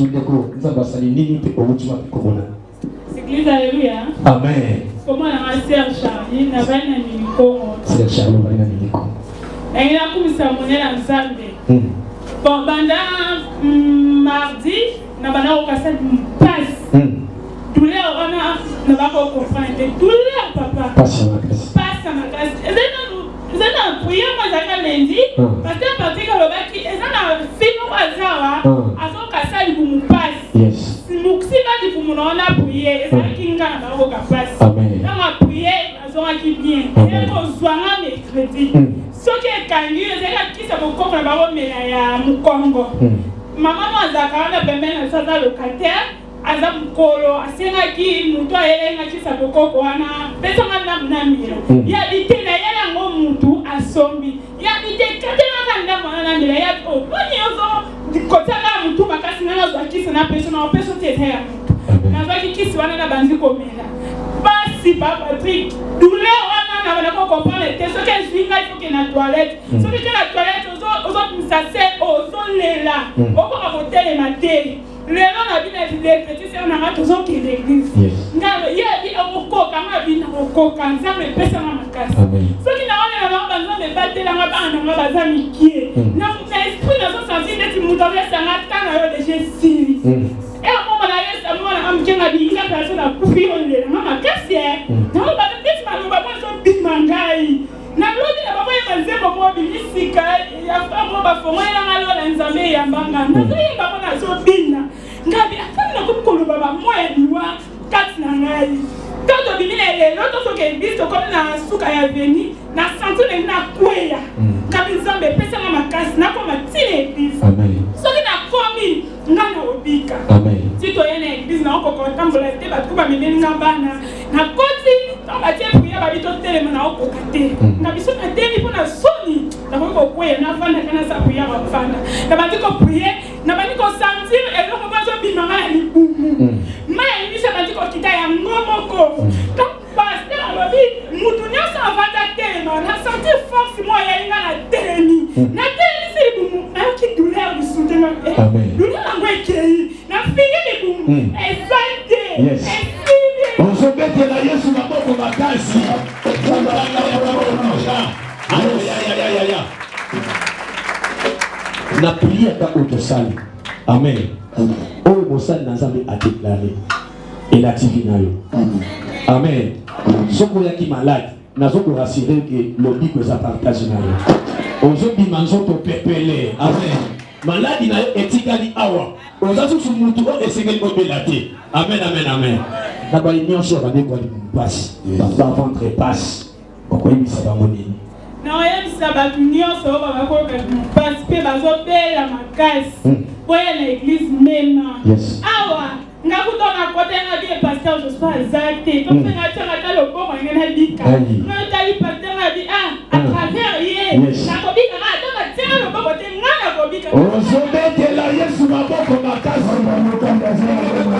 ndeko nzamba sali nini te omutima komona. Église alléluia. Amen. Comment la sœur Charline na bana ni Congo. Sœur Charline bana ni Congo. Elle a commencé à monter la Zambie. Bon pendant mardi na bana au casser passe. Douleur on a pas comprendre. Douleur papa. Passe à ma casse. Passe à ma casse. Vous êtes en prière moi j'attends lundi parce que parce que le baki est dans film au hasard à son casser pour me passe. Yes. Muksi ba di pour mon a prier et ça qui nga na ko passe. Amen. Dans ma prière on a qui bien. Et ko zwanga mercredi. Ce qui est kangi c'est là qui ça ko ko na ba mela ya Mukongo. Maman moi zakana na pembe na sasa locataire aza mukolo asenga ki mutu ayelenga ki sa ko ko ana pesa ngana mnamira. Ya bitena yala ngo mutu asombi. Ya bite katena kanda mwana na mira ya o. Boni ozo dikotala mutu makasi na zo akisi na peso tete ya mutu. Na zo akisi wana na banzi komela. Basi papa Patrick, douleur wana na bana ko comprendre te so que je il faut que na toilette. So que la toilette ozo misase ozo lela. Oko ka hotel matin. Lelo na bina vile petit c'est on a toujours qui l'église. Ngalo ya di oko kama bina oko kanza me pesa na makasi. So ki na wana na banza me batela nga bana nga bazami kie. Na esprit na so sentir d'être mutale sanga tana yo de Jésus. Et au moment là ça moi am kenga bi ina personne a kufi on le na makasi. Na ba petit ma ba ba so big mangai. Na lodi na baba ya nzembo mo bilisika ya famo ba fongo ya ngalo na nzambe ya mbanga. Na so ya baba na so bina. Ngabi afana na kumkolo baba moya liwa kat na ngai. Quand bimile le loto so ke biso comme na suka ya veni na santune na kweya. Ngabi nzambe pesa na makasi na ko matile église. Amen. So ki na komi ngana obika. Amen. Tito yene église na ko tambola te ba kuba mimeni ngabana. Na koti ba tie priya ba bito tele na ko kate. Ngabi so na tele po na soni na ko kweya na fanda kana sa priya ba fanda. Na ba ko prier na ba ko sentir et ko ba so bimanga ni bumu. Ma ni se ba ko kita ya ngomoko. Donc pasteur alobi mutu nyasa avanda tele na sentir force moi ya inga na tele. Na tele c'est bumu na ki douleur du soutien. Amen. Douleur ngwekei na fini ni bumu. Exalté. Yes. On se met la Yesu na boko makasi. Aïe. La prière dans notre salle. Amen. Oh, mon salle n'a jamais à déclarer. Et la divinayo. Amen. Ce qu'on y a qui malade, n'a pas rassuré que l'objet que ça partage. Aujourd'hui, mangeons ton pépélé. Amen. Malade, il a étikali awa. On a tous une mouton et c'est qu'il faut bélater. Amen, amen, amen. D'abord, il y a un chef avec quoi il passe. Dans le ventre passe. Pourquoi il ça va monter? Non, il y a des gens qui ont participé à l'église. Pour l'église même. Awa, nous avons côté de pasteur Joshua Zate. Comme ça, nous avons le bon moyen de dire. Nous avons pasteur à travers hier. Nous avons dit on se met la Yesu na boko makasi.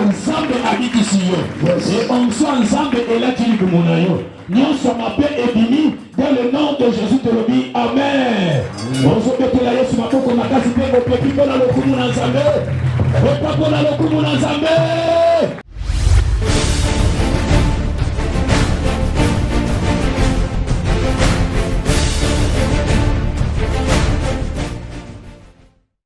Ensemble habite ici. Et on soit ensemble et là tu dis mon ayo. Nous sommes appelés et bénis dans le nom de Jésus te le dis. Amen. On se met la Yesu na boko makasi pe ko pe ko na lokumu na nzambe. Ko pa ko na lokumu na nzambe.